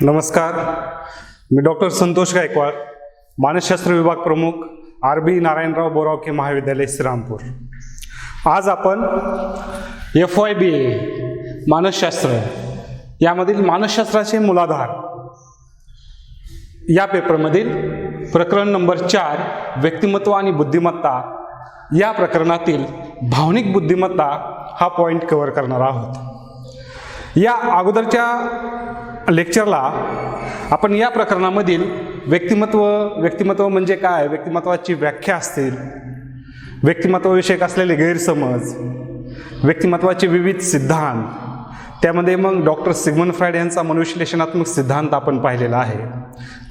नमस्कार, मी डॉक्टर संतोष गायकवाड, मानसशास्त्र विभाग प्रमुख, RB नारायणराव बोरावके महाविद्यालय श्रीरामपूर। आज आपण FYBA मानसशास्त्र यामधील मानसशास्त्राचे मूलाधार या पेपरमधील प्रकरण नंबर 4 व्यक्तिमत्व आणि बुद्धिमत्ता या प्रकरणातील भावनिक बुद्धिमत्ता हा पॉइंट कव्हर करणार आहोत। या अगोदरच्या लेक्चरला आपण या प्रकरणामधील व्यक्तिमत्व म्हणजे काय, व्यक्तिमत्वाची व्याख्या असतील, व्यक्तिमत्वाविषयक असलेले गैरसमज, व्यक्तिमत्वाचे विविध सिद्धांत, त्यामध्ये मग डॉक्टर सिग्मंड फ्रायड यांचा मनोविश्लेषणात्मक सिद्धांत आपण पाहिलेला आहे,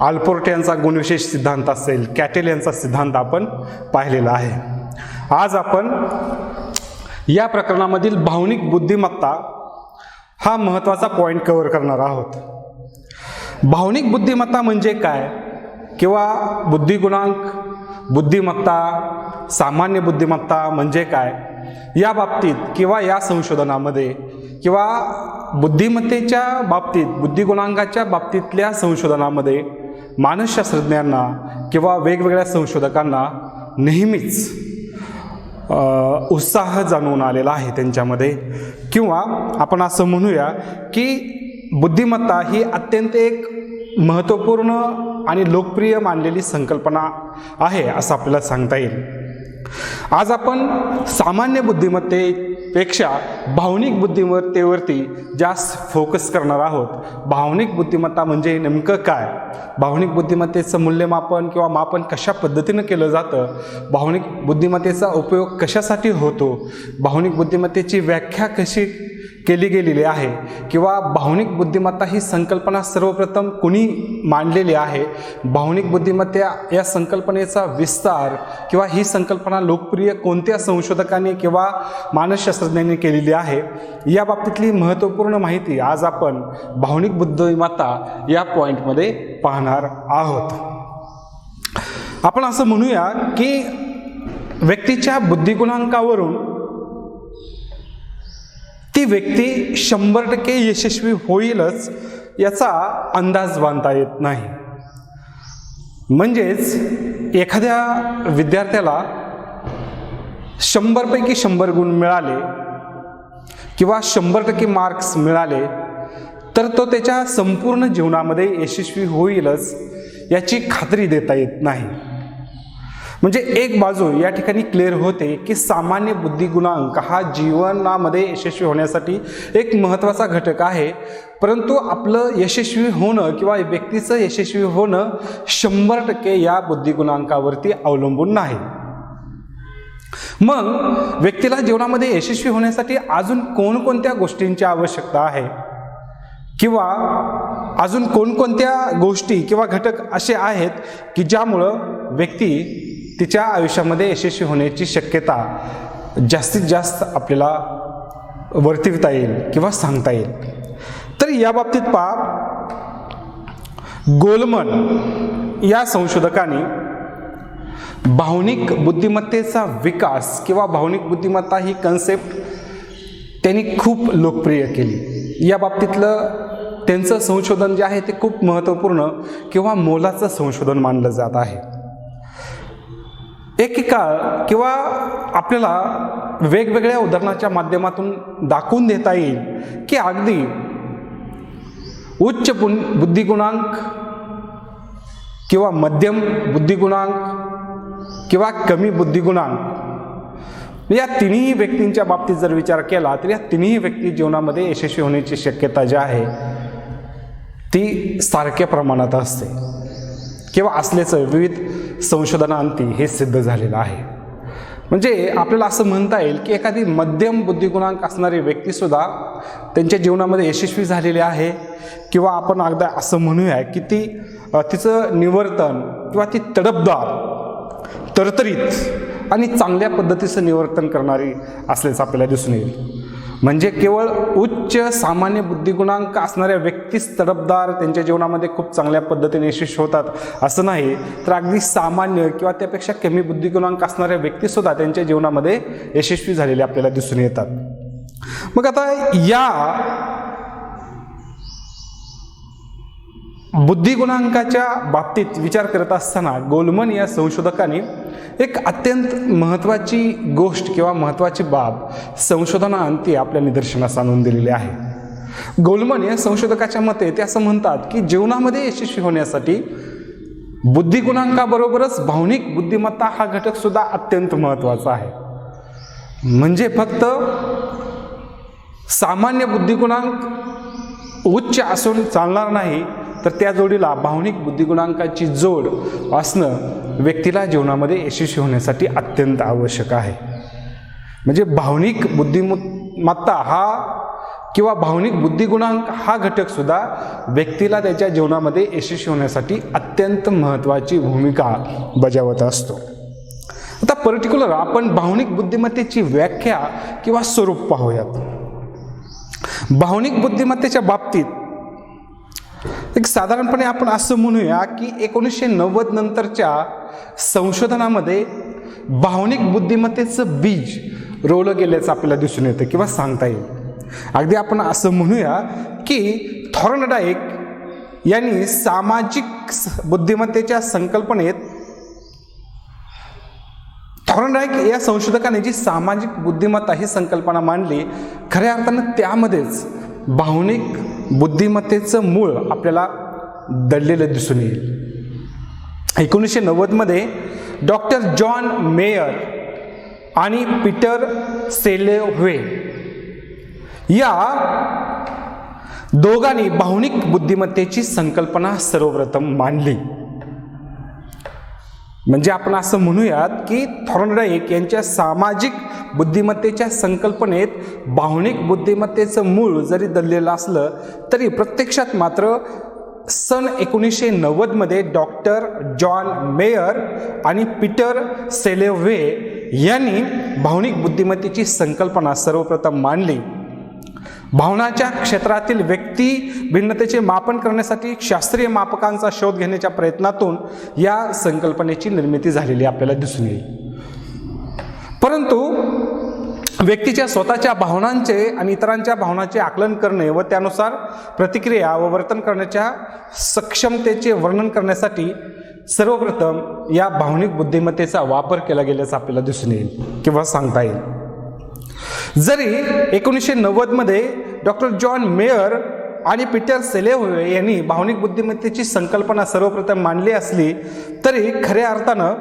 आल्पोर्ट यांचा गुणविशेष सिद्धांत असेल, कॅटेल यांचा सिद्धांत आपण पाहिलेला आहे। आज आपण या प्रकरणामधील भावनिक बुद्धिमत्ता हा महत्त्वाचा पॉइंट कव्हर करणार आहोत। भावनिक बुद्धिमत्ता म्हणजे काय किंवा बुद्धिगुणांक, बुद्धिमत्ता, सामान्य बुद्धिमत्ता म्हणजे काय या बाबतीत किंवा या संशोधनामध्ये किंवा बुद्धिमत्तेच्या बाबतीत, बुद्धिगुणांकाच्या बाबतीतल्या संशोधनामध्ये मानसशास्त्रज्ञांना किंवा वेगवेगळ्या संशोधकांना नेहमीच उत्साह जाणून आलेला आहे त्यांच्यामध्ये, किंवा आपण असं म्हणूया की बुद्धिमत्ता ही अत्यंत एक महत्त्वपूर्ण आणि लोकप्रिय मानलेली संकल्पना आहे असं आपल्याला सांगता येईल। आज आपण सामान्य बुद्धिमत्तेपेक्षा भावनिक बुद्धिमत्तेवरती जास्त फोकस करणार आहोत। भावनिक बुद्धिमत्ता म्हणजे नेमकं काय, भावनिक बुद्धिमत्तेचं मूल्यमापन किंवा मापन कशा पद्धतीनं केलं जातं, भावनिक बुद्धिमत्तेचा उपयोग कशासाठी होतो, भावनिक बुद्धिमत्तेची व्याख्या कशी केली गेलेली आहे, किंवा भावनिक बुद्धिमत्ता ही संकल्पना सर्वप्रथम कुणी मांडलेली आहे, भावनिक बुद्धिमत्ता या संकल्पनेचा विस्तार किंवा ही संकल्पना लोकप्रिय कोणत्या संशोधकांनी किंवा मानसशास्त्रज्ञांनी केलेली आहे, या बाबतीतली महत्त्वपूर्ण माहिती आज आपण भावनिक बुद्धिमत्ता या पॉईंटमध्ये पाहणार आहोत। आपण असं म्हणूया की व्यक्तीच्या बुद्धिगुणांकावरून ती व्यक्ती 100% यशस्वी होईलच याचा अंदाज बांधता येत नाही। म्हणजेच एखाद्या विद्यार्थ्याला 100 पैकी 100 गुण मिळाले किंवा 100% मार्क्स मिळाले तर तो त्याच्या संपूर्ण जीवनामध्ये यशस्वी होईलच याची खात्री देता येत नाही। म्हणजे एक बाजू या ठिकाणी क्लिअर होते की सामान्य बुद्धिगुणांक हा जीवनामध्ये यशस्वी होण्यासाठी एक महत्त्वाचा घटक आहे, परंतु आपलं यशस्वी होणं किंवा व्यक्तीचं यशस्वी होणं 100% या बुद्धिगुणांकावरती अवलंबून नाही। मग व्यक्तीला जीवनामध्ये यशस्वी होण्यासाठी अजून कोणकोणत्या गोष्टींची आवश्यकता आहे किंवा अजून कोणकोणत्या गोष्टी किंवा घटक असे आहेत की ज्यामुळं व्यक्ती तिच्या आयुष्यामध्ये यशस्वी होण्याची शक्यता जास्तीत जास्त आपल्याला वर्तविता येईल किंवा सांगता येईल। तर या बाबतीत गोलमन या संशोधकांनी भावनिक बुद्धिमत्तेचा विकास किंवा भावनिक बुद्धिमत्ता ही कन्सेप्ट त्यांनी खूप लोकप्रिय केली। या बाबतीतलं त्यांचं संशोधन जे आहे ते खूप महत्त्वपूर्ण किंवा मोलाचं संशोधन मानलं जात आहे। एकेकाळ किंवा आपल्याला वेगवेगळ्या उदाहरणाच्या माध्यमातून दाखवून देता येईल की अगदी उच्च बुद्धिगुणांक किंवा मध्यम बुद्धिगुणांक किंवा कमी बुद्धिगुणांक या तिन्ही व्यक्तींच्या बाबतीत जर विचार केला तर या तिन्ही व्यक्ती जीवनामध्ये यशस्वी होण्याची शक्यता जी आहे ती सारख्या प्रमाणात असते किंवा असल्याचं विविध संशोधनांती हे सिद्ध झालेलं आहे। म्हणजे आपल्याला असं म्हणता येईल की एखादी मध्यम बुद्धिगुणांक असणारी व्यक्तीसुद्धा त्यांच्या जीवनामध्ये यशस्वी झालेली आहे, किंवा आपण अगदी असं म्हणूया की तिचं निवर्तन किंवा ती तडफदार, तरतरीत आणि चांगल्या पद्धतीचं निवर्तन करणारी असल्याचं आपल्याला दिसून येईल। म्हणजे केवळ उच्च सामान्य बुद्धिगुणांक असणाऱ्या व्यक्तीच तडफदार त्यांच्या जीवनामध्ये खूप चांगल्या पद्धतीने यशस्वी होतात असं नाही, तर अगदी सामान्य किंवा त्यापेक्षा कमी बुद्धिगुणांक असणाऱ्या व्यक्तीसुद्धा त्यांच्या जीवनामध्ये यशस्वी झालेले आपल्याला दिसून येतात। मग आता या बुद्धिगुणांकाच्या बाबतीत विचार करत असताना गोलमन या संशोधकांनी एक अत्यंत महत्त्वाची गोष्ट किंवा महत्त्वाची बाब संशोधनाअंती आपल्या निदर्शनास आणून दिलेली आहे. गोलमन या संशोधकाच्या मते ते असं म्हणतात की जीवनामध्ये यशस्वी होण्यासाठी बुद्धिगुणांकाबरोबरच भावनिक बुद्धिमत्ता हा घटक सुद्धा अत्यंत महत्त्वाचा आहे. म्हणजे फक्त सामान्य बुद्धिगुणांक उच्च असून चालणार नाही, तर त्या जोडीला भावनिक बुद्धिगुणांकाची जोड असणं व्यक्तीला जीवनामध्ये यशस्वी होण्यासाठी अत्यंत आवश्यक आहे. म्हणजे भावनिक बुद्धिमत्ता हा किंवा भावनिक बुद्धिगुणांक हा घटक सुद्धा व्यक्तीला त्याच्या जीवनामध्ये यशस्वी होण्यासाठी अत्यंत महत्त्वाची भूमिका बजावत असतो. आता पर्टिक्युलर आपण भावनिक बुद्धिमत्तेची व्याख्या किंवा स्वरूप पाहूयात. भावनिक बुद्धिमत्तेच्या बाबतीत एक साधारणपणे आपण असं म्हणूया की 1990 नंतरच्या संशोधनामध्ये भावनिक बुद्धिमत्तेचं बीज रोवलं गेल्याचं आपल्याला दिसून येतं किंवा सांगता येईल. अगदी आपण असं म्हणूया की थॉर्नडाईक यांनी सामाजिक बुद्धिमत्तेच्या संकल्पनेत थॉर्नडाईक या संशोधकाने जी सामाजिक बुद्धिमत्ता ही संकल्पना मांडली, खऱ्या अर्थानं त्यामध्येच भावनिक बुद्धिमत्तेचं मूळ आपल्याला दडलेलं दिसून येईल. 1990 डॉक्टर जॉन मेयर आणि पीटर सेलेव्हे या दोघांनी भावनिक बुद्धिमत्तेची संकल्पना सर्वप्रथम मांडली. म्हणजे आपण असं म्हणूयात की थॉर्नडाईक यांच्या सामाजिक बुद्धिमत्तेच्या संकल्पनेत भावनिक बुद्धिमत्तेचं मूळ जरी दडलेलं असलं तरी प्रत्यक्षात मात्र सन 1990 डॉक्टर जॉन मेयर आणि पीटर सेलेव्हे यांनी भावनिक बुद्धिमत्तेची संकल्पना सर्वप्रथम मांडली. भावनाच्या क्षेत्रातील व्यक्ती भिन्नतेचे मापन करण्यासाठी शास्त्रीय मापकांचा शोध घेण्याच्या प्रयत्नातून या संकल्पनेची निर्मिती झालेली आपल्याला दिसून येईल. परंतु व्यक्तीच्या स्वतःच्या भावनांचे आणि इतरांच्या भावनांचे आकलन करणे व त्यानुसार प्रतिक्रिया व वर्तन करण्याच्या सक्षमतेचे वर्णन करण्यासाठी सर्वप्रथम या भावनिक बुद्धिमत्तेचा वापर केला गेल्याचं आपल्याला दिसून येईल किंवा सांगता येईल. जरी 1990 डॉक्टर जॉन मेयर आणि पीटर सेलेव्हे यांनी भावनिक बुद्धिमत्तेची संकल्पना सर्वप्रथम मांडली असली तरी खऱ्या अर्थानं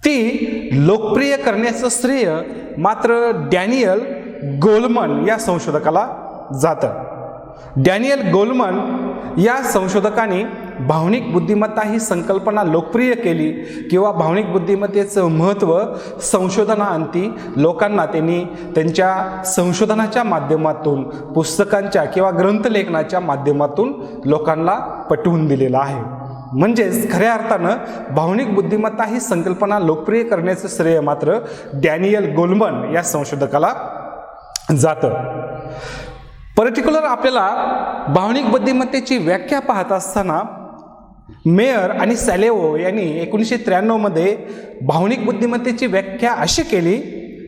ती लोकप्रिय करण्याचं श्रेय मात्र डॅनियल गोलमन या संशोधकाला जातं. डॅनियल गोलमन या संशोधकाने भावनिक बुद्धिमत्ता ही संकल्पना लोकप्रिय केली किंवा भावनिक बुद्धिमत्तेचं महत्त्व संशोधनाअंती लोकांना त्यांनी त्यांच्या संशोधनाच्या माध्यमातून पुस्तकांच्या किंवा ग्रंथलेखनाच्या माध्यमातून लोकांना पटवून दिलेलं आहे. म्हणजेच खऱ्या अर्थानं भावनिक बुद्धिमत्ता ही संकल्पना लोकप्रिय करण्याचं श्रेय मात्र डॅनियल गोलमन या संशोधकाला जातं. पर्टिक्युलर आपल्याला भावनिक बुद्धिमत्तेची व्याख्या पाहत असताना मेयर आणि सॅलेव्हो यांनी 1993 भावनिक बुद्धिमत्तेची व्याख्या अशी केली.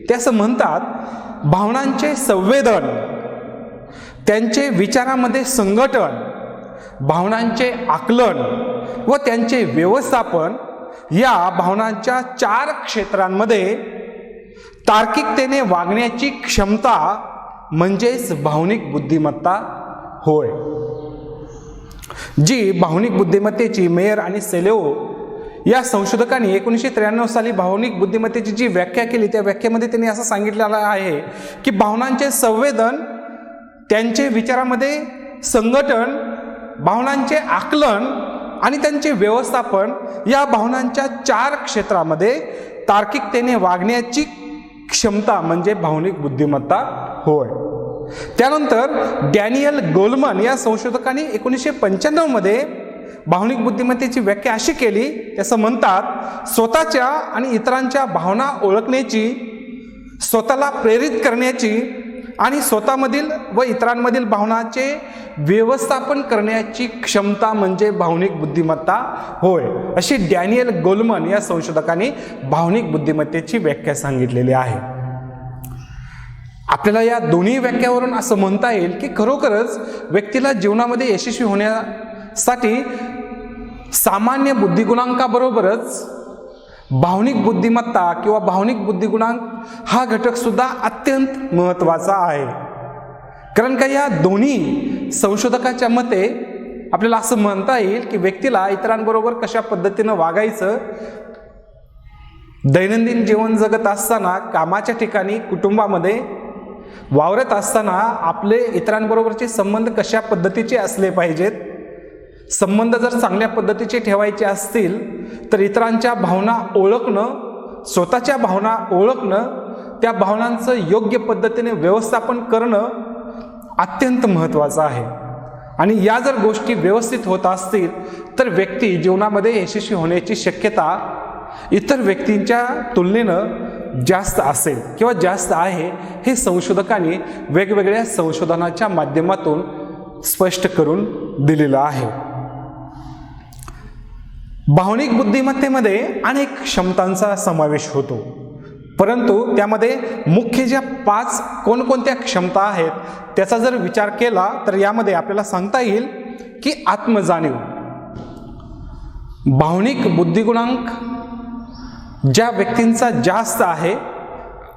ते असं म्हणतात, भावनांचे संवेदन, त्यांचे विचारामध्ये संघटन, भावनांचे आकलन व त्यांचे व्यवस्थापन या भावनांच्या 4 क्षेत्रांमध्ये तार्किकतेने वागण्याची क्षमता म्हणजेच भावनिक बुद्धिमत्ता होय. जी भावनिक बुद्धिमत्तेची मेयर आणि सेलेव्हो या संशोधकांनी 1993 साली भावनिक बुद्धिमत्तेची जी व्याख्या केली त्या व्याख्येमध्ये त्यांनी असं सांगितलेलं आहे की भावनांचे संवेदन, त्यांचे विचारामध्ये संघटन, भावनांचे आकलन आणि त्यांचे व्यवस्थापन या भावनांच्या 4 क्षेत्रामध्ये तार्किकतेने वागण्याची क्षमता म्हणजे भावनिक बुद्धिमत्ता होय. त्यानंतर डॅनियल गोलमन या संशोधकांनी 1995 भावनिक बुद्धिमत्तेची व्याख्या अशी केली. त्याचं म्हणतात, स्वतःच्या आणि इतरांच्या भावना ओळखण्याची, स्वतःला प्रेरित करण्याची आणि स्वतःमधील व इतरांमधील भावनाचे व्यवस्थापन करण्याची क्षमता म्हणजे भावनिक बुद्धिमत्ता होय, अशी डॅनियल गोलमन या संशोधकांनी भावनिक बुद्धिमत्तेची व्याख्या सांगितलेली आहे. आपल्याला या दोन्ही व्याख्यावरून असं म्हणता येईल की खरोखरच व्यक्तीला जीवनामध्ये यशस्वी होण्या साठी सामान्य बुद्धिगुणांकाबरोबरच भावनिक बुद्धिमत्ता किंवा भावनिक बुद्धिगुणांक हा घटक सुद्धा अत्यंत महत्त्वाचा आहे. कारण का या दोन्ही संशोधकाच्या मते आपल्याला असं म्हणता येईल की व्यक्तीला इतरांबरोबर कशा पद्धतीनं वागायचं, दैनंदिन जीवन जगत असताना, कामाच्या ठिकाणी, कुटुंबामध्ये वावरत असताना आपले इतरांबरोबरचे संबंध कशा पद्धतीचे असले पाहिजेत. संबंध जर चांगल्या पद्धतीचे ठेवायचे असतील तर इतरांच्या भावना ओळखणं, स्वतःच्या भावना ओळखणं, त्या भावनांचं योग्य पद्धतीने व्यवस्थापन करणं अत्यंत महत्त्वाचं आहे. आणि या जर गोष्टी व्यवस्थित होत असतील तर व्यक्ती जीवनामध्ये यशस्वी होण्याची शक्यता इतर व्यक्तींच्या तुलनेनं जास्त असेल किंवा जास्त आहे, हे संशोधकांनी वेगवेगळ्या संशोधनाच्या माध्यमातून स्पष्ट करून दिलेलं आहे. भावनिक बुद्धिमत्तेमध्ये अनेक क्षमतांचा समावेश होतो, परंतु त्यामध्ये मुख्य ज्या 5 कोणकोणत्या क्षमता आहेत त्याचा जर विचार केला तर यामध्ये आपल्याला सांगता येईल की आत्मजाणीव, भावनिक बुद्धिगुणांक ज्या व्यक्तींचा जास्त आहे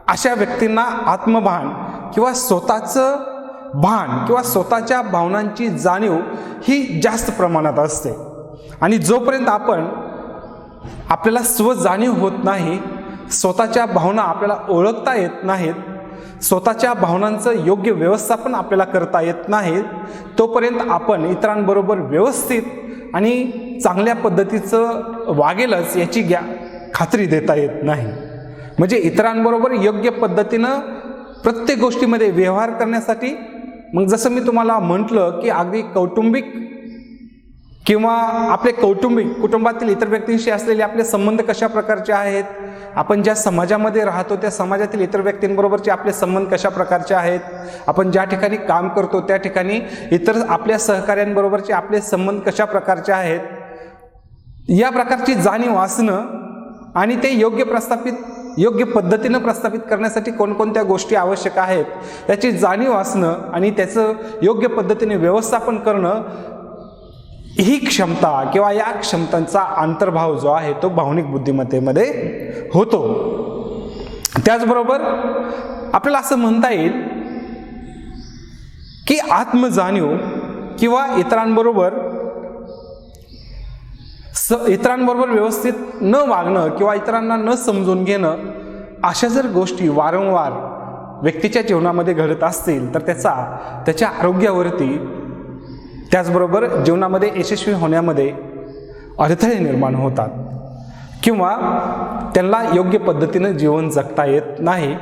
अशा व्यक्तींना आत्मभान किंवा स्वतःचं भान किंवा स्वतःच्या भावनांची जाणीव ही जास्त प्रमाणात असते. आणि जोपर्यंत आपल्याला स्वजाणीव होत नाही, स्वतःच्या भावना आपल्याला ओळखता येत नाहीत, स्वतःच्या भावनांचं योग्य व्यवस्थापन आपल्याला करता येत नाही, तोपर्यंत आपण इतरांबरोबर व्यवस्थित आणि चांगल्या पद्धतीचं वागेलच याची खात्री देता येत नाही. म्हणजे इतरांबरोबर योग्य पद्धतीनं प्रत्येक गोष्टीमध्ये व्यवहार करण्यासाठी, मग जसं मी तुम्हाला म्हटलं की अगदी कौटुंबिक किंवा आपले कुटुंबातील इतर व्यक्तींशी असलेले आपले संबंध कशा प्रकारचे आहेत, आपण ज्या समाजामध्ये राहतो त्या समाजातील इतर व्यक्तींबरोबरचे आपले संबंध कशा प्रकारचे आहेत, आपण ज्या ठिकाणी काम करतो त्या ठिकाणी इतर आपल्या सहकाऱ्यांबरोबरचे आपले संबंध कशा प्रकारचे आहेत, या प्रकारची जाणीव असणं आणि ते योग्य पद्धतीनं प्रस्थापित करण्यासाठी कोणकोणत्या गोष्टी आवश्यक आहेत याची जाणीव असणं आणि त्याचं योग्य पद्धतीने व्यवस्थापन करणं, ही क्षमता किंवा या क्षमतांचा अंतर्भाव जो आहे तो भावनिक बुद्धिमत्तेमध्ये होतो. त्याचबरोबर आपल्याला असं म्हणता येईल की आत्मजाणीव किंवा इतरांबरोबर व्यवस्थित न वागणं किंवा इतरांना न समजून घेणं, अशा जर गोष्टी वारंवार व्यक्तीच्या जीवनामध्ये घडत असतील तर त्याच्या आरोग्यावरती, त्याचबरोबर जीवनामध्ये यशस्वी होण्यामध्ये अडथळे निर्माण होतात किंवा त्यांना योग्य पद्धतीनं जीवन जगता येत नाही.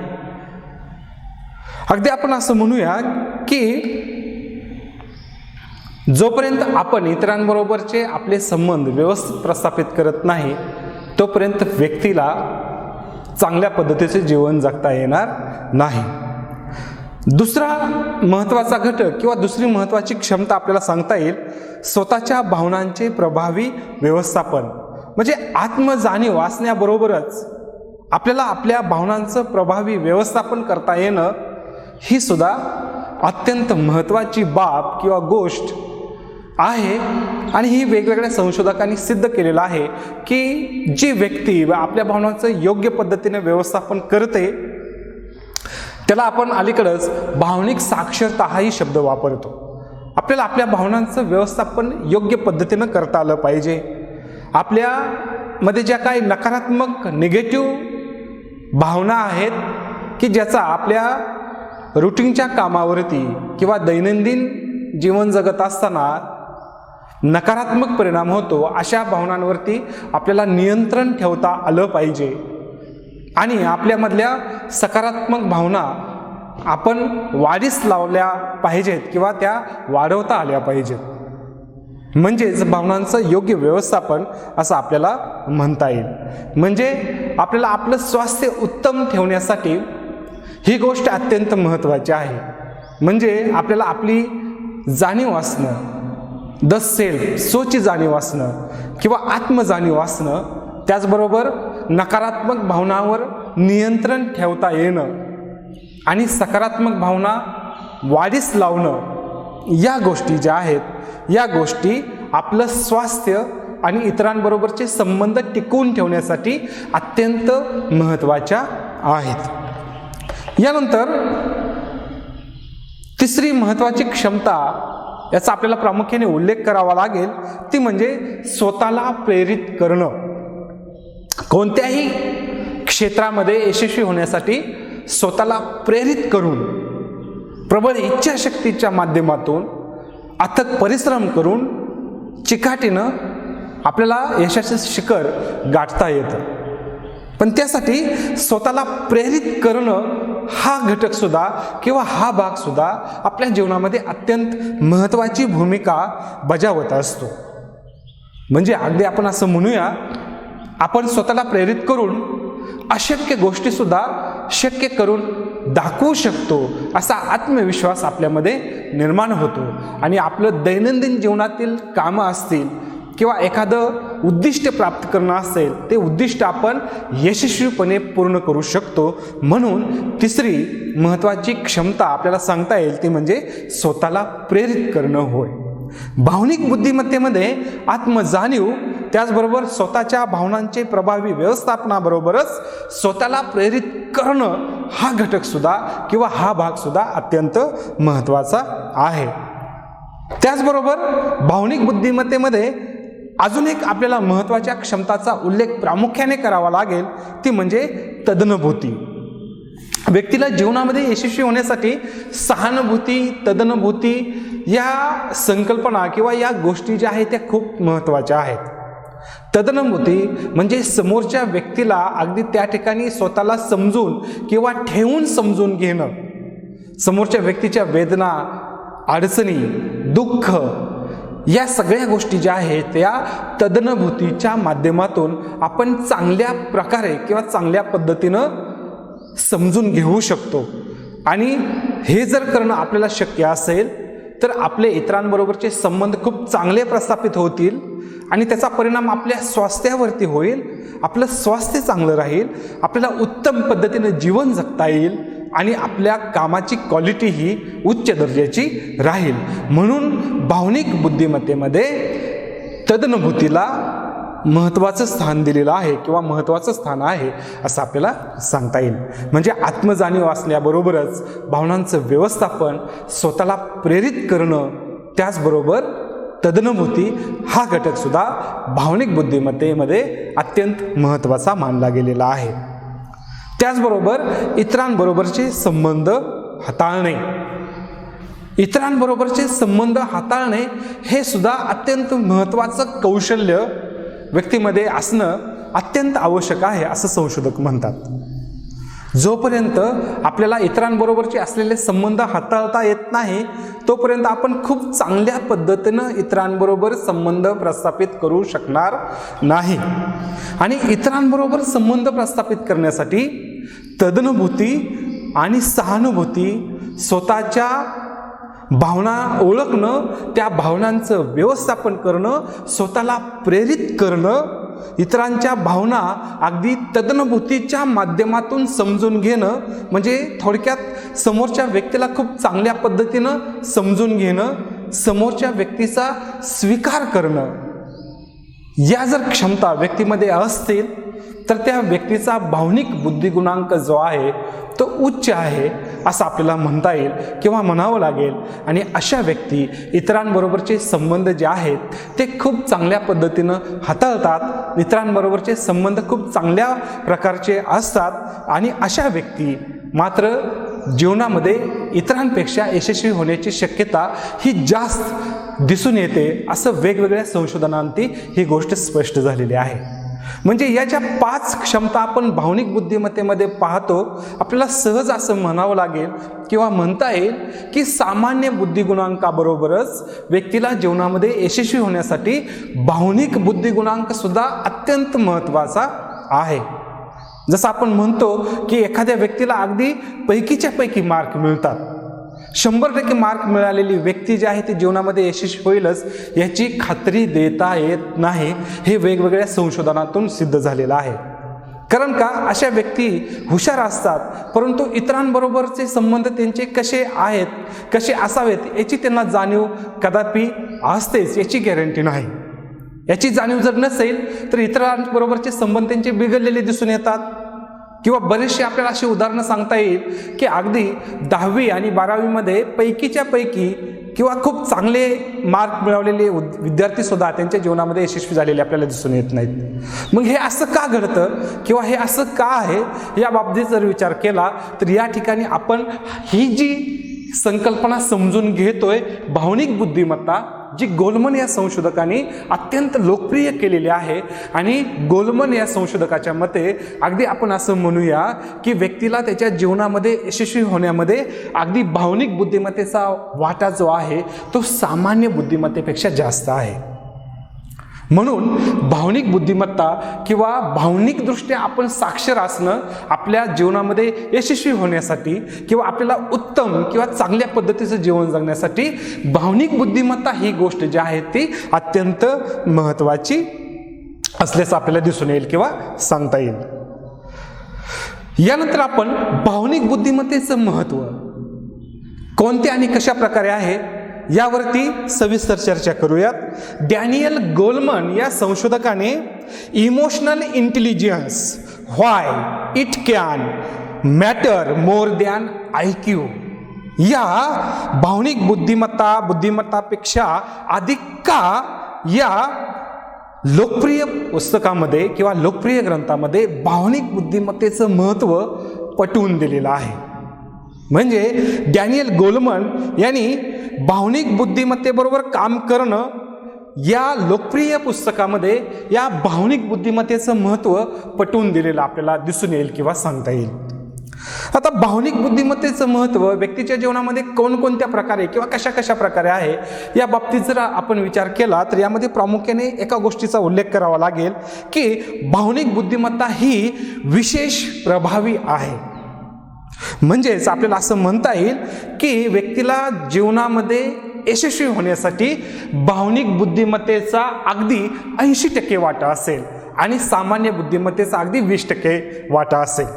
अगदी आपण असं म्हणूया की जोपर्यंत आपण इतरांबरोबरचे आपले संबंध व्यवस्थित प्रस्थापित करत नाही तोपर्यंत व्यक्तीला चांगल्या पद्धतीचे जीवन जगता येणार नाही. दुसरा महत्त्वाचा घटक किंवा दुसरी महत्त्वाची क्षमता आपल्याला सांगता येईल स्वतःच्या भावनांचे प्रभावी व्यवस्थापन. म्हणजे आत्मजाणीव असण्याबरोबरच आपल्याला आपल्या भावनांचं प्रभावी व्यवस्थापन करता येणं ही सुद्धा अत्यंत महत्त्वाची बाब किंवा गोष्ट आहे. आणि ही वेगवेगळ्या संशोधकांनी सिद्ध केलेलं आहे की जी व्यक्ती आपल्या भावनांचं योग्य पद्धतीने व्यवस्थापन करते त्याला आपण अलीकडंच भावनिक साक्षरता हाही शब्द वापरतो. आपल्याला आपल्या भावनांचं व्यवस्थापन योग्य पद्धतीनं करता आलं पाहिजे. आपल्यामध्ये ज्या काही नकारात्मक निगेटिव्ह भावना आहेत की ज्याचा आपल्या रुटीनच्या कामावरती किंवा दैनंदिन जीवन जगत असताना नकारात्मक परिणाम होतो, अशा भावनांवरती आपल्याला नियंत्रण ठेवता आलं पाहिजे. आणि आपल्यामधल्या सकारात्मक भावना आपण वाढीस लावल्या पाहिजेत किंवा त्या वाढवता आल्या पाहिजेत. म्हणजेच भावनांचं योग्य व्यवस्थापन असं आपल्याला म्हणता येईल. म्हणजे आपल्याला आपलं स्वास्थ्य उत्तम ठेवण्यासाठी ही गोष्ट अत्यंत महत्त्वाची आहे. म्हणजे आपल्याला आपली जाणीव असणं, द सेल्फ, स्वची जाणीव असणं किंवा आत्मजाणीव असणं, त्याचबरोबर नकारात्मक भावनांवर नियंत्रण ठेवता येणं आणि सकारात्मक भावना वाढीस लावणं, या गोष्टी ज्या आहेत या गोष्टी आपलं स्वास्थ्य आणि इतरांबरोबरचे संबंध टिकवून ठेवण्यासाठी अत्यंत महत्त्वाच्या आहेत. यानंतर तिसरी महत्त्वाची क्षमता, याचा आपल्याला प्रामुख्याने उल्लेख करावा लागेल, ती म्हणजे स्वतःला प्रेरित करणं. कोणत्याही क्षेत्रामध्ये यशस्वी होण्यासाठी स्वतःला प्रेरित करून, प्रबळ इच्छाशक्तीच्या माध्यमातून, अथक परिश्रम करून, चिकाटीनं आपल्याला यशाचे शिखर गाठता येतं. पण त्यासाठी स्वतःला प्रेरित करणं हा घटक सुद्धा किंवा हा भाग सुद्धा आपल्या जीवनामध्ये अत्यंत महत्त्वाची भूमिका बजावत असतो. म्हणजे अगदी आपण असं म्हणूया, आपण स्वतःला प्रेरित करून अशक्य गोष्टी सुद्धा शक्य करून दाखवू शकतो, असा आत्मविश्वास आपल्यामध्ये निर्माण होतो. आणि आपलं दैनंदिन जीवनातील कामं असतील किंवा एखादं उद्दिष्ट प्राप्त करणं असेल, ते उद्दिष्ट आपण यशस्वीपणे पूर्ण करू शकतो. म्हणून तिसरी महत्त्वाची क्षमता आपल्याला सांगता येईल ती म्हणजे स्वतःला प्रेरित करणं होय. भावनिक बुद्धिमत्तेमध्ये आत्मजाणीव, त्याचबरोबर स्वतःच्या भावनांचे प्रभावी व्यवस्थापनाबरोबरच स्वतःला प्रेरित करणं हा घटक सुद्धा किंवा हा भाग सुद्धा अत्यंत महत्त्वाचा आहे. त्याचबरोबर भावनिक बुद्धिमत्तेमध्ये अजून एक आपल्याला महत्त्वाच्या क्षमताचा उल्लेख प्रामुख्याने करावा लागेल, ती म्हणजे तदनुभूती. व्यक्तीला जीवनामध्ये यशस्वी होण्यासाठी सहानुभूती, तदनुभूती या संकल्पना किंवा या गोष्टी ज्या आहेत त्या खूप महत्त्वाच्या आहेत. तदनुभूती म्हणजे समोरच्या व्यक्तीला अगदी त्या ठिकाणी स्वतःला समजून किंवा ठेवून समजून घेणं, समोरच्या व्यक्तीच्या वेदना, अडचणी, दुःख या सगळ्या गोष्टी ज्या आहेत त्या तदनुभूतीच्या माध्यमातून आपण चांगल्या प्रकारे किंवा चांगल्या पद्धतीनं समजून घेऊ शकतो. आणि हे जर करणं आपल्याला शक्य असेल तर आपले इतरांबरोबरचे संबंध खूप चांगले प्रस्थापित होतील आणि त्याचा परिणाम आपल्या स्वास्थ्यावरती होईल. आपलं स्वास्थ्य चांगलं राहील, आपल्याला उत्तम पद्धतीनं जीवन जगता येईल आणि आपल्या कामाची क्वालिटी ही उच्च दर्जाची राहील. म्हणून भावनिक बुद्धिमत्तेमध्ये तदनुभूतीला महत्त्वाचं स्थान दिलेलं आहे किंवा महत्त्वाचं स्थान आहे असं आपल्याला सांगता येईल. म्हणजे आत्मजाणीव असल्याबरोबरच भावनांचं व्यवस्थापन, स्वतःला प्रेरित करणं, त्याचबरोबर तदनुभूती हा घटक सुद्धा भावनिक बुद्धिमत्तेमध्ये अत्यंत महत्त्वाचा मानला गेलेला आहे. त्याचबरोबर इतरांबरोबरचे संबंध हाताळणे, इतरांबरोबरचे संबंध हाताळणे हे सुद्धा अत्यंत महत्त्वाचं कौशल्य व्यक्तीमध्ये असणं अत्यंत आवश्यक आहे असं संशोधक म्हणतात. जोपर्यंत आपल्याला इतरांबरोबरचे असलेले संबंध हाताळता येत नाही तोपर्यंत आपण खूप चांगल्या पद्धतीनं इतरांबरोबर संबंध प्रस्थापित करू शकणार नाही. आणि इतरांबरोबर संबंध प्रस्थापित करण्यासाठी तदनुभूती आणि सहानुभूती, स्वतःच्या भावना ओळखणं, त्या भावनांचं व्यवस्थापन करणं, स्वतःला प्रेरित करणं, इतरांच्या भावना अगदी तदनुभूतीच्या माध्यमातून समजून घेणं, म्हणजे थोडक्यात समोरच्या व्यक्तीला खूप चांगल्या पद्धतीनं समजून घेणं, समोरच्या व्यक्तीचा स्वीकार करणं, या जर क्षमता व्यक्तीमध्ये असतील तर त्या व्यक्तीचा भावनिक बुद्धिगुणांक जो आहे तो उच्च आहे असं आपल्याला म्हणता येईल किंवा म्हणावं लागेल. आणि अशा व्यक्ती इतरांबरोबरचे संबंध जे आहेत ते खूप चांगल्या पद्धतीनं हाताळतात, इतरांबरोबरचे संबंध खूप चांगल्या प्रकारचे असतात आणि अशा व्यक्ती मात्र जीवनामध्ये इतरांपेक्षा यशस्वी होण्याची शक्यता ही जास्त दिसून येते असं वेगवेगळ्या संशोधनांती ही गोष्ट स्पष्ट झालेली आहे. म्हणजे याच्या 5 क्षमता आपण भावनिक बुद्धिमत्तेमध्ये पाहतो. आपल्याला सहज असं म्हणावं लागेल किंवा म्हणता येईल की सामान्य बुद्धिगुणांकाबरोबरच व्यक्तीला जीवनामध्ये यशस्वी होण्यासाठी भावनिक बुद्धिगुणांक सुद्धा अत्यंत महत्त्वाचा आहे. जसं आपण म्हणतो की एखाद्या व्यक्तीला अगदी पैकीच्या पैकी मार्क मिळतात, 100% मार्क मिळालेली व्यक्ती जी आहे ती जीवनामध्ये यशस्वी होईलच याची खात्री देता येत नाही. हे वेगवेगळ्या संशोधनातून सिद्ध झालेलं आहे. कारण का अशा व्यक्ती हुशार असतात, परंतु इतरांबरोबरचे संबंध त्यांचे कसे आहेत, कसे असावेत याची त्यांना जाणीव कदापि असतेच, याची गॅरंटी नाही. याची जाणीव जर नसेल तर इतरांबरोबरचे संबंध त्यांचे बिघडलेले दिसून येतात. किंवा बरेचसे आपल्याला अशी उदाहरणं सांगता येईल की अगदी 10वी आणि 12वीमध्ये पैकीच्या पैकी किंवा खूप चांगले मार्क मिळवलेले विद्यार्थी सुद्धा त्यांच्या जीवनामध्ये यशस्वी झालेले आपल्याला दिसून येत नाहीत. मग हे असं का घडतं किंवा हे असं का आहे या बाबतीत जर विचार केला तर या ठिकाणी आपण ही जी संकल्पना समजून घेतोय, भावनिक बुद्धिमत्ता, जी गोलमन या संशोधकांनी अत्यंत लोकप्रिय केलेली आहे. आणि गोलमन या संशोधकाच्या मते अगदी आपण असं म्हणूया की व्यक्तीला त्याच्या जीवनामध्ये यशस्वी होण्यामध्ये अगदी भावनिक बुद्धिमत्तेचा वाटा जो आहे तो सामान्य बुद्धिमत्तेपेक्षा जास्त आहे. म्हणून भावनिक बुद्धिमत्ता किंवा भावनिकदृष्ट्या आपण साक्षर असणं आपल्या जीवनामध्ये यशस्वी होण्यासाठी किंवा आपल्याला उत्तम किंवा चांगल्या पद्धतीचं जीवन जगण्यासाठी भावनिक बुद्धिमत्ता ही गोष्ट जी आहे ती अत्यंत महत्त्वाची असल्याचं आपल्याला दिसून येईल किंवा सांगता येईल. यानंतर आपण भावनिक बुद्धिमत्तेचं महत्त्व कोणते आणि कशा प्रकारे आहे यावरती सविस्तर चर्चा करूयात. डॅनियल गोलमन या संशोधकाने emotional intelligence why it can matter more than IQ या भावनिक बुद्धिमत्तापेक्षा अधिक का या लोकप्रिय पुस्तकामध्ये किंवा लोकप्रिय ग्रंथामध्ये भावनिक बुद्धिमत्तेचं महत्त्व पटवून दिलेलं आहे. म्हणजे डॅनियल गोलमन यांनी भावनिक बुद्धिमत्तेबरोबर काम करणं या लोकप्रिय पुस्तकामध्ये या भावनिक बुद्धिमत्तेचं महत्त्व पटवून दिलेलं आपल्याला दिसून येईल किंवा सांगता येईल. आता भावनिक बुद्धिमत्तेचं महत्त्व व्यक्तीच्या जीवनामध्ये कोणकोणत्या प्रकारे किंवा कशा कशा प्रकारे आहे या बाबतीत जर आपण विचार केला तर यामध्ये प्रामुख्याने एका गोष्टीचा उल्लेख करावा लागेल की भावनिक बुद्धिमत्ता ही विशेष प्रभावी आहे. म्हणजेच आपल्याला असं म्हणता येईल की व्यक्तीला जीवनामध्ये यशस्वी होण्यासाठी भावनिक बुद्धिमत्तेचा अगदी 80% वाटा असेल आणि सामान्य बुद्धिमत्तेचा अगदी 20% वाटा असेल.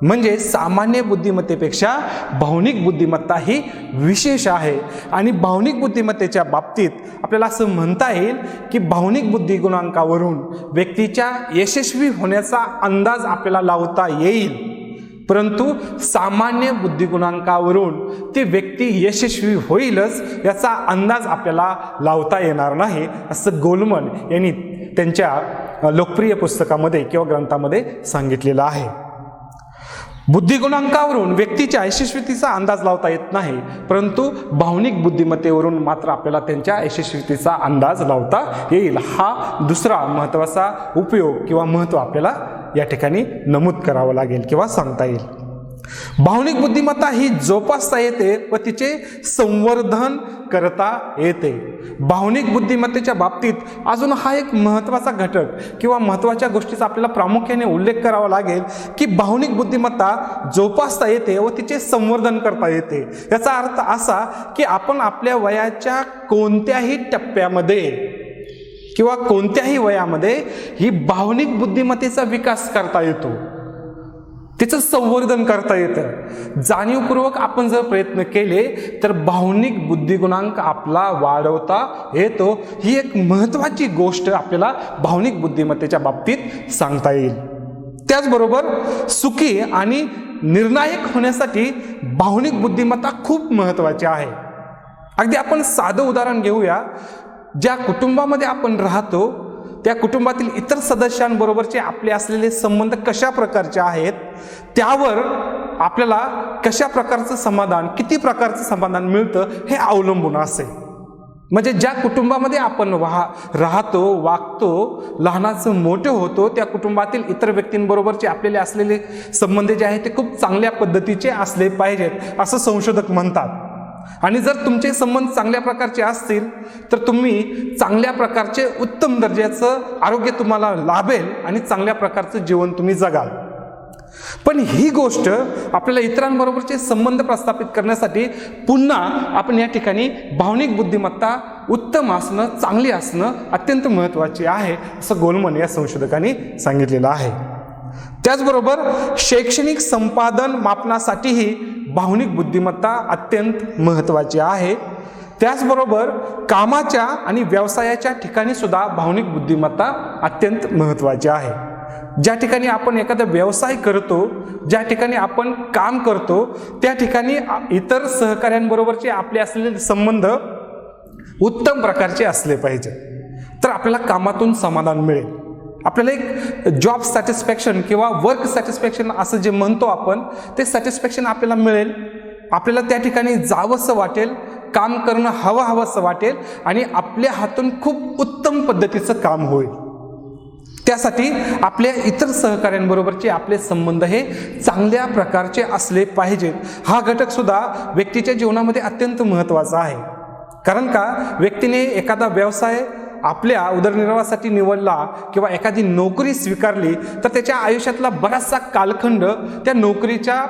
म्हणजे सामान्य बुद्धिमत्तेपेक्षा भावनिक बुद्धिमत्ता ही विशेष आहे. आणि भावनिक बुद्धिमत्तेच्या बाबतीत आपल्याला असं म्हणता येईल की भावनिक बुद्धिगुणांकावरून व्यक्तीच्या यशस्वी होण्याचा अंदाज आपल्याला लावता येईल, परंतु सामान्य बुद्धिगुणांकावरून ती व्यक्ती यशस्वी होईलच याचा अंदाज आपल्याला लावता येणार नाही, असं गोलमन यांनी त्यांच्या लोकप्रिय पुस्तकामध्ये किंवा ग्रंथामध्ये सांगितलेलं आहे. बुद्धिगुणांकावरून व्यक्तीच्या यशस्वीतेचा अंदाज लावता येत नाही, परंतु भावनिक बुद्धिमत्तेवरून मात्र आपल्याला त्यांच्या यशस्वीतेचा अंदाज लावता येईल. हा दुसरा महत्त्वाचा उपयोग किंवा महत्त्व आपल्याला या ठिकाणी नमूद करावं लागेल किंवा सांगता येईल. भावनिक बुद्धिमत्ता ही जोपासता येते व तिचे संवर्धन करता येते. भावनिक बुद्धिमत्तेच्या बाबतीत अजून हा एक महत्त्वाचा घटक किंवा महत्त्वाच्या गोष्टीचा आपल्याला प्रामुख्याने उल्लेख करावा लागेल की भावनिक बुद्धिमत्ता जोपासता येते व तिचे संवर्धन करता येते. याचा अर्थ असा की आपण आपल्या वयाच्या कोणत्याही टप्प्यामध्ये किंवा कोणत्याही वयामध्ये ही भावनिक बुद्धिमत्तेचा विकास करता येतो, तिचं संवर्धन करता येतं. जाणीवपूर्वक आपण जर प्रयत्न केले तर भावनिक बुद्धिगुणांक आपला वाढवता येतो. ही एक महत्त्वाची गोष्ट आपल्याला भावनिक बुद्धिमत्तेच्या बाबतीत सांगता येईल. त्याचबरोबर सुखी आणि निर्णायक होण्यासाठी भावनिक बुद्धिमत्ता खूप महत्त्वाची आहे. अगदी आपण साधं उदाहरण घेऊया. ज्या कुटुंबामध्ये आपण राहतो त्या कुटुंबातील इतर सदस्यांबरोबरचे आपले असलेले संबंध कशा प्रकारचे आहेत त्यावर आपल्याला कशा प्रकारचं समाधान, किती प्रकारचं समाधान मिळतं हे अवलंबून असेल. म्हणजे ज्या कुटुंबामध्ये आपण राहतो, वागतो, लहानाचं मोठं होतो, त्या कुटुंबातील इतर व्यक्तींबरोबरचे आपल्याला असलेले संबंध जे आहेत ते खूप चांगल्या पद्धतीचे असले पाहिजेत असं संशोधक म्हणतात. आणि जर तुमचे संबंध चांगल्या प्रकारचे असतील तर तुम्ही चांगल्या प्रकारचे उत्तम दर्जाचं आरोग्य तुम्हाला लाभेल आणि चांगल्या प्रकारचं जीवन तुम्ही जगाल. पण ही गोष्ट आपल्याला इतरांबरोबरचे संबंध प्रस्थापित करण्यासाठी पुन्हा आपण या ठिकाणी भावनिक बुद्धिमत्ता उत्तम असणं, चांगली असणं अत्यंत महत्त्वाचे आहे असं गोलमन या संशोधकांनी सांगितलेलं आहे. त्याचबरोबर शैक्षणिक संपादन मापनासाठीही भावनिक बुद्धिमत्ता अत्यंत महत्त्वाची आहे. त्याचबरोबर कामाच्या आणि व्यवसायाच्या ठिकाणी सुद्धा भावनिक बुद्धिमत्ता अत्यंत महत्त्वाची आहे. ज्या ठिकाणी आपण एखादा व्यवसाय करतो, ज्या ठिकाणी आपण काम करतो, त्या ठिकाणी इतर सहकाऱ्यांबरोबरचे आपले असलेले संबंध उत्तम प्रकारचे असले पाहिजे, तर आपल्याला कामातून समाधान मिळेल. आपल्याला एक जॉब सॅटिस्फॅक्शन किंवा वर्क सॅटिस्फॅक्शन असं जे म्हणतो आपण, ते सॅटिस्फॅक्शन आपल्याला मिळेल. आपल्याला त्या ठिकाणी जावंसं वाटेल, काम करणं हवंसं वाटेल आणि आपल्या हातून खूप उत्तम पद्धतीचं काम होईल. त्यासाठी आपल्या इतर सहकाऱ्यांबरोबरचे आपले संबंध हे चांगल्या प्रकारचे असले पाहिजेत. हा घटक सुद्धा व्यक्तीच्या जीवनामध्ये अत्यंत महत्त्वाचा आहे. कारण का, व्यक्तीने एखादा व्यवसाय आपल्या उदरनिर्वाहासाठी निवडला किंवा एखादी नोकरी स्वीकारली, तर त्याच्या आयुष्यातला बराचसा कालखंड त्या नोकरीच्या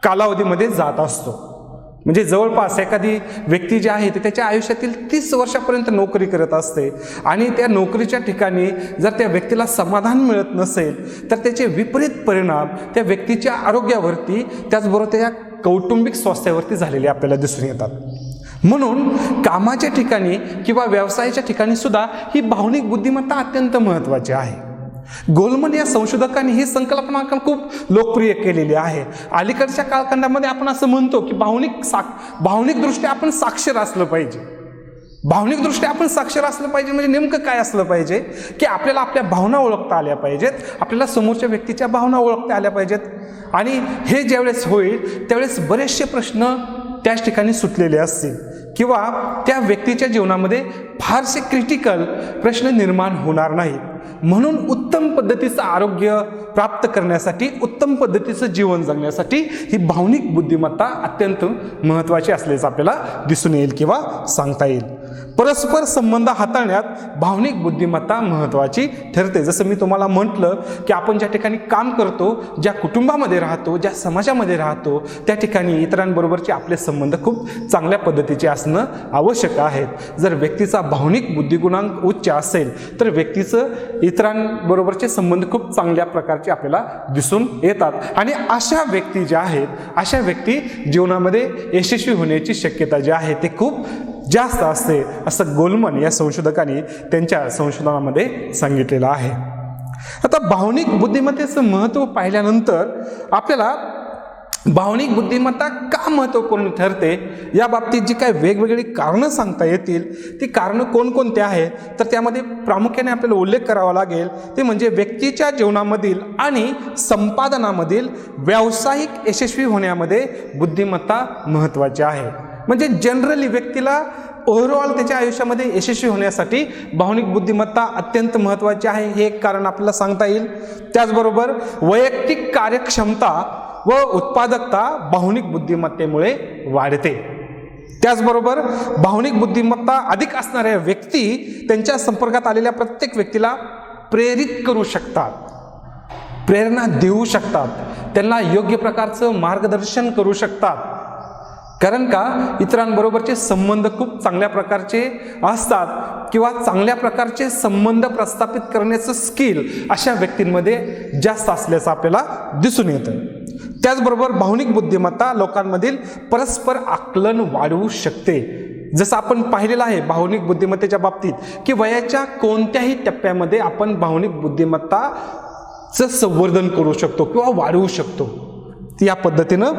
कालावधीमध्ये जात असतो. म्हणजे जवळपास एखादी व्यक्ती जी आहे ती त्याच्या आयुष्यातील 30 वर्षापर्यंत नोकरी करत असते आणि त्या नोकरीच्या ठिकाणी जर त्या व्यक्तीला समाधान मिळत नसेल, तर त्याचे विपरीत परिणाम त्या व्यक्तीच्या आरोग्यावरती, त्याचबरोबर त्या कौटुंबिक स्वास्थ्यावरती झालेले आपल्याला दिसून येतात. म्हणून कामाच्या ठिकाणी किंवा व्यवसायाच्या ठिकाणी सुद्धा ही भावनिक बुद्धिमत्ता अत्यंत महत्त्वाची आहे. गोलमन या संशोधकांनी ही संकल्पना खूप लोकप्रिय केलेली आहे. अलीकडच्या कालखंडामध्ये आपण असं म्हणतो की भावनिकदृष्ट्या आपण साक्षर असलं पाहिजे. भावनिकदृष्ट्या आपण साक्षर असलं पाहिजे म्हणजे नेमकं काय असलं पाहिजे की आपल्याला आपल्या भावना ओळखता आल्या पाहिजेत, आपल्याला समोरच्या व्यक्तीच्या भावना ओळखता आल्या पाहिजेत. आणि हे ज्यावेळेस होईल त्यावेळेस बरेचसे प्रश्न त्याच ठिकाणी सुटलेले असतील किंवा त्या व्यक्तीच्या जीवनामध्ये फारसे क्रिटिकल प्रश्न निर्माण होणार नाहीत. म्हणून उत्तम पद्धतीचं आरोग्य प्राप्त करण्यासाठी, उत्तम पद्धतीचं जीवन जगण्यासाठी ही भावनिक बुद्धिमत्ता अत्यंत महत्त्वाची असल्याचं आपल्याला दिसून येईल किंवा सांगता येईल. परस्पर संबंध हाताळण्यात भावनिक बुद्धिमत्ता महत्त्वाची ठरते. जसं मी तुम्हाला म्हटलं की आपण ज्या ठिकाणी काम करतो, ज्या कुटुंबामध्ये राहतो, ज्या समाजामध्ये राहतो, त्या ठिकाणी इतरांबरोबरचे आपले संबंध खूप चांगल्या पद्धतीचे असणं आवश्यक आहेत. जर व्यक्तीचा भावनिक बुद्धिगुणांक उच्च असेल तर व्यक्तीचं इतरांबरोबरचे संबंध खूप चांगल्या प्रकारचे आपल्याला दिसून येतात आणि अशा व्यक्ती ज्या आहेत, अशा व्यक्ती जीवनामध्ये यशस्वी होण्याची शक्यता जी आहे ते खूप जास्त असते, असं गोलमन या संशोधकांनी त्यांच्या संशोधनामध्ये सांगितलेलं आहे. आता भावनिक बुद्धिमत्तेचं महत्त्व पाहिल्यानंतर आपल्याला भावनिक बुद्धिमत्ता का महत्त्वपूर्ण ठरते या बाबतीत जी काय वेगवेगळी कारणं सांगता येतील, ती कारणं कोणकोणती आहेत, तर त्यामध्ये प्रामुख्याने आपल्याला उल्लेख करावा लागेल ते म्हणजे व्यक्तीच्या जीवनामधील आणि संपादनामधील व्यावसायिक यशस्वी होण्यामध्ये बुद्धिमत्ता महत्त्वाची आहे. म्हणजे जनरली व्यक्तीला ओव्हरऑल त्याच्या आयुष्यामध्ये यशस्वी होण्यासाठी भावनिक बुद्धिमत्ता अत्यंत महत्त्वाची आहे, हे एक कारण आपल्याला सांगता येईल. त्याचबरोबर वैयक्तिक कार्यक्षमता व उत्पादकता भावनिक बुद्धिमत्तेमुळे वाढते. त्याचबरोबर भावनिक बुद्धिमत्ता अधिक असणाऱ्या व्यक्ती त्यांच्या संपर्कात आलेल्या प्रत्येक व्यक्तीला प्रेरित करू शकतात, प्रेरणा देऊ शकतात, त्यांना योग्य प्रकारचं मार्गदर्शन करू शकतात. कारण का, इतरांबरोबरचे संबंध खूप चांगल्या प्रकारचे असतात किंवा चांगल्या प्रकारचे संबंध प्रस्थापित करण्याचं स्किल अशा व्यक्तींमध्ये जास्त असल्याचं आपल्याला दिसून येतं. त्याचबरोबर भावनिक बुद्धिमत्ता लोकांमधील परस्पर आकलन वाढवू शकते. जसं आपण पाहिलेलं आहे भावनिक बुद्धिमत्तेच्या बाबतीत की वयाच्या कोणत्याही टप्प्यामध्ये आपण भावनिक बुद्धिमत्ताचं संवर्धन करू शकतो किंवा वाढवू शकतो या पद्धतीनं.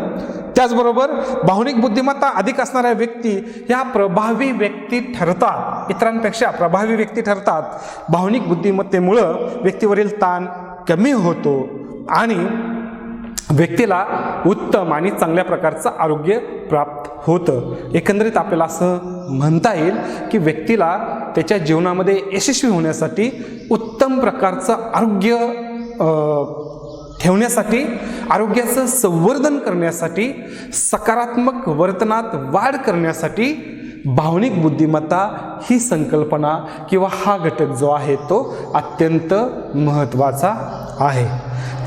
त्याचबरोबर भावनिक बुद्धिमत्ता अधिक असणाऱ्या व्यक्ती ह्या प्रभावी व्यक्ती ठरतात, इतरांपेक्षा प्रभावी व्यक्ती ठरतात. भावनिक बुद्धिमत्तेमुळं व्यक्तीवरील ताण कमी होतो आणि व्यक्तीला उत्तम आणि चांगल्या प्रकारचं आरोग्य प्राप्त होतं. एकंदरीत आपल्याला असं म्हणता येईल की व्यक्तीला त्याच्या जीवनामध्ये यशस्वी होण्यासाठी उत्तम प्रकारचं आरोग्य ठेवण्यासाठी, आरोग्याचं संवर्धन करण्यासाठी, सकारात्मक वर्तनात वाढ करण्यासाठी भावनिक बुद्धिमत्ता ही संकल्पना किंवा हा घटक जो आहे तो अत्यंत महत्त्वाचा आहे.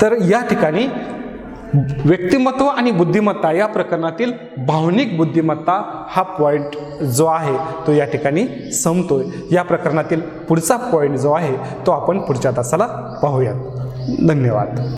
तर या ठिकाणी व्यक्तिमत्व आणि बुद्धिमत्ता या प्रकरणातील भावनिक बुद्धिमत्ता हा पॉईंट जो आहे तो या ठिकाणी संपतोय. या प्रकरणातील पुढचा पॉईंट जो आहे तो आपण पुढच्या तासाला पाहूयात. धन्यवाद.